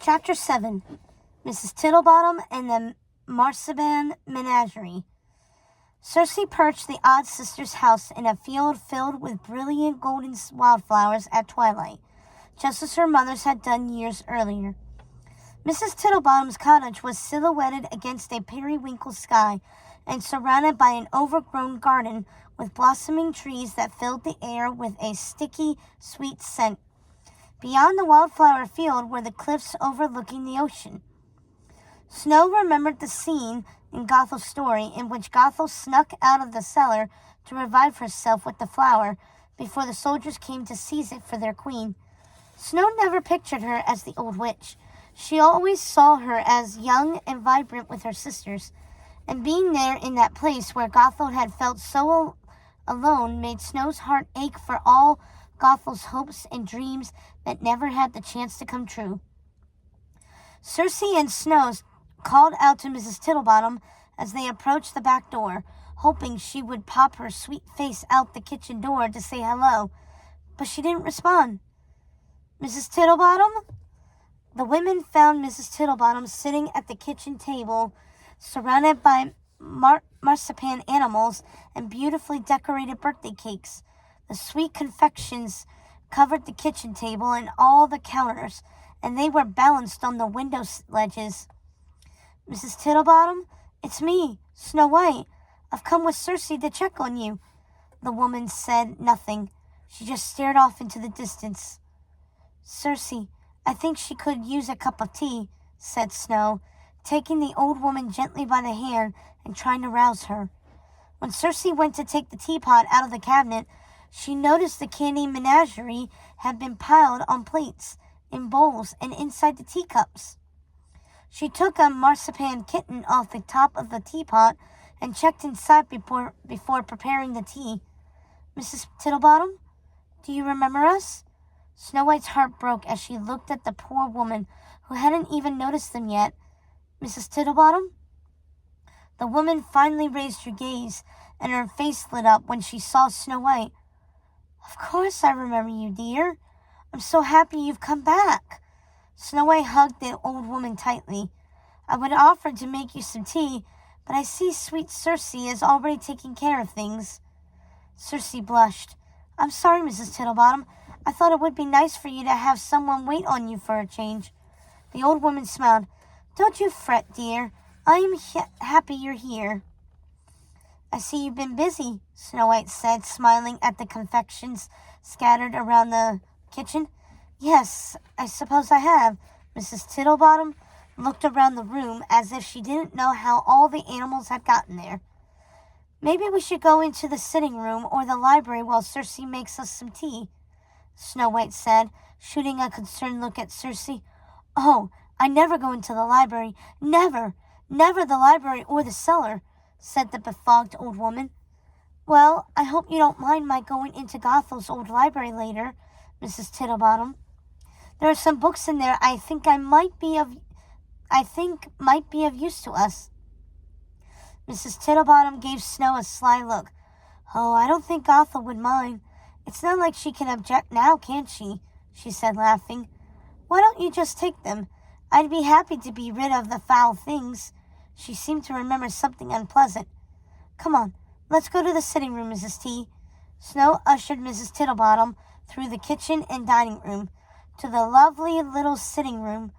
Chapter 7. Mrs. Tittlebottom and the Marzipan Menagerie. Circe perched the odd sister's house in a field filled with brilliant golden wildflowers at twilight, just as her mother's had done years earlier. Mrs. Tittlebottom's cottage was silhouetted against a periwinkle sky and surrounded by an overgrown garden with blossoming trees that filled the air with a sticky, sweet scent. Beyond the wildflower field were the cliffs overlooking the ocean. Snow remembered the scene in Gothel's story in which Gothel snuck out of the cellar to revive herself with the flower before the soldiers came to seize it for their queen. Snow never pictured her as the old witch. She always saw her as young and vibrant with her sisters, and being there in that place where Gothel had felt so alone made Snow's heart ache for all Gothel's hopes and dreams that never had the chance to come true. Circe and Snow called out to Mrs. Tittlebottom as they approached the back door, hoping she would pop her sweet face out the kitchen door to say hello, but she didn't respond. "Mrs. Tittlebottom?" The women found Mrs. Tittlebottom sitting at the kitchen table, surrounded by marzipan animals and beautifully decorated birthday cakes. The sweet confections covered the kitchen table and all the counters, and they were balanced on the window ledges. "Mrs. Tittlebottom, it's me, Snow White. I've come with Circe to check on you." The woman said nothing. She just stared off into the distance. "Circe, I think she could use a cup of tea," said Snow, taking the old woman gently by the hand and trying to rouse her. When Circe went to take the teapot out of the cabinet, she noticed the candy menagerie had been piled on plates, in bowls, and inside the teacups. She took a marzipan kitten off the top of the teapot and checked inside before preparing the tea. "Mrs. Tittlebottom, do you remember us?" Snow White's heart broke as she looked at the poor woman who hadn't even noticed them yet. "Mrs. Tittlebottom?" The woman finally raised her gaze, and her face lit up when she saw Snow White. "Of course I remember you, dear. I'm so happy you've come back." Snow White hugged the old woman tightly. "I would offer to make you some tea, but I see sweet Circe is already taking care of things." Circe blushed. "I'm sorry, Mrs. Tittlebottom. I thought it would be nice for you to have someone wait on you for a change." The old woman smiled. "Don't you fret, dear. I am happy you're here." "I see you've been busy," Snow White said, smiling at the confections scattered around the kitchen. "Yes, I suppose I have." Mrs. Tittlebottom looked around the room as if she didn't know how all the animals had gotten there. "Maybe we should go into the sitting room or the library while Circe makes us some tea," Snow White said, shooting a concerned look at Circe. "Oh, I never go into the library. Never the library or the cellar," said the befogged old woman. "Well, I hope you don't mind my going into Gothel's old library later, Mrs. Tittlebottom. There are some books in there I think might be of use to us." Mrs. Tittlebottom gave Snow a sly look. "Oh, I don't think Gothel would mind. It's not like she can object now, can she?" she said, laughing. "Why don't you just take them? I'd be happy to be rid of the foul things." She seemed to remember something unpleasant. "Come on, let's go to the sitting room, Mrs. T." Snow ushered Mrs. Tittlebottom through the kitchen and dining room to the lovely little sitting room.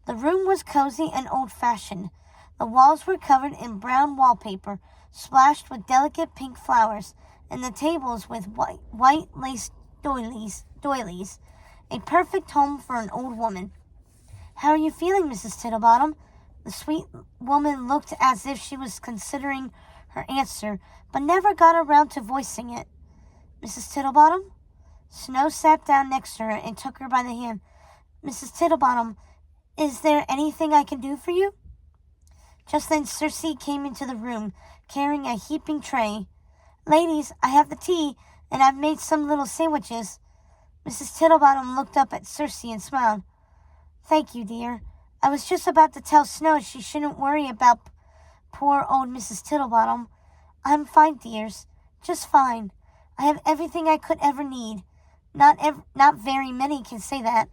The room was cozy and old-fashioned. The walls were covered in brown wallpaper, splashed with delicate pink flowers, and the tables with white lace doilies, a perfect home for an old woman. "How are you feeling, Mrs. Tittlebottom?" The sweet woman looked as if she was considering her answer, but never got around to voicing it. "Mrs. Tittlebottom?" Snow sat down next to her and took her by the hand. "Mrs. Tittlebottom, is there anything I can do for you?" Just then Circe came into the room, carrying a heaping tray. "Ladies, I have the tea, and I've made some little sandwiches." Mrs. Tittlebottom looked up at Circe and smiled. "Thank you, dear. I was just about to tell Snow she shouldn't worry about poor old Mrs. Tittlebottom. I'm fine, dears. Just fine. I have everything I could ever need. Not very many can say that."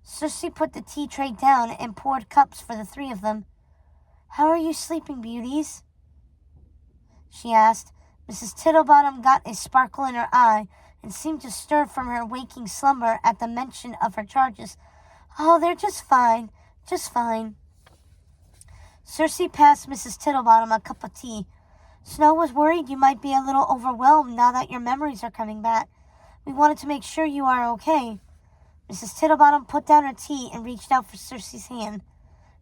Cersei put the tea tray down and poured cups for the three of them. "How are you sleeping, beauties?" she asked. Mrs. Tittlebottom got a sparkle in her eye and seemed to stir from her waking slumber at the mention of her charges. "Oh, they're just fine, just fine." Cersei passed Mrs. Tittlebottom a cup of tea. "Snow was worried you might be a little overwhelmed now that your memories are coming back. We wanted to make sure you are okay." Mrs. Tittlebottom put down her tea and reached out for Cersei's hand.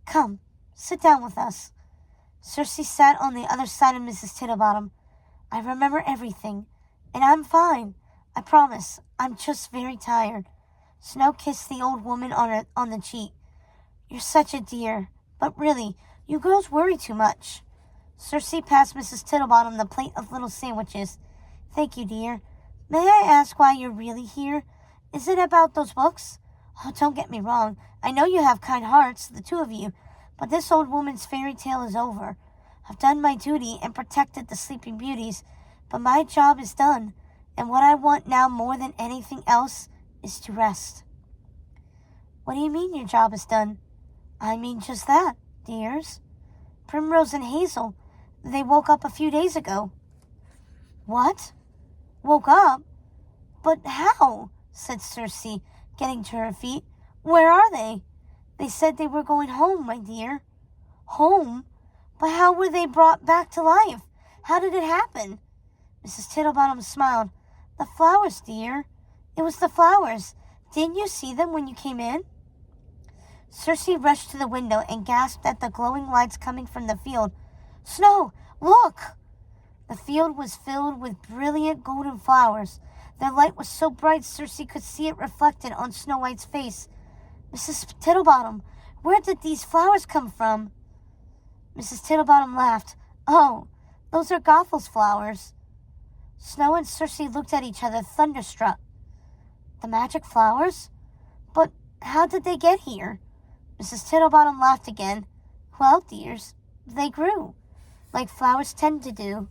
"Come, sit down with us." Cersei sat on the other side of Mrs. Tittlebottom. "I remember everything, and I'm fine. I promise. I'm just very tired." Snow kissed the old woman on the cheek. "You're such a dear, but really, you girls worry too much." Cersei passed Mrs. Tittlebottom the plate of little sandwiches. "Thank you, dear. May I ask why you're really here? Is it about those books? Oh, don't get me wrong. I know you have kind hearts, the two of you, but this old woman's fairy tale is over. I've done my duty and protected the Sleeping Beauties, but my job is done, and what I want now more than anything else is to rest." "What do you mean your job is done?" "I mean just that, dears. Primrose and Hazel, they woke up a few days ago." "What? Woke up? But how?" said Cersei, getting to her feet. "Where are they?" "They said they were going home, my dear." "Home? But how were they brought back to life? How did it happen?" Mrs. Tittlebottom smiled. "The flowers, dear. It was the flowers. Didn't you see them when you came in?" Cersei rushed to the window and gasped at the glowing lights coming from the field. "Snow, look!" The field was filled with brilliant golden flowers. Their light was so bright Cersei could see it reflected on Snow White's face. "Mrs. Tittlebottom, where did these flowers come from?" Mrs. Tittlebottom laughed. "Oh, those are Gothel's flowers." Snow and Cersei looked at each other, thunderstruck. "The magic flowers? But how did they get here?" Mrs. Tittlebottom laughed again. "Well, dears, they grew, like flowers tend to do."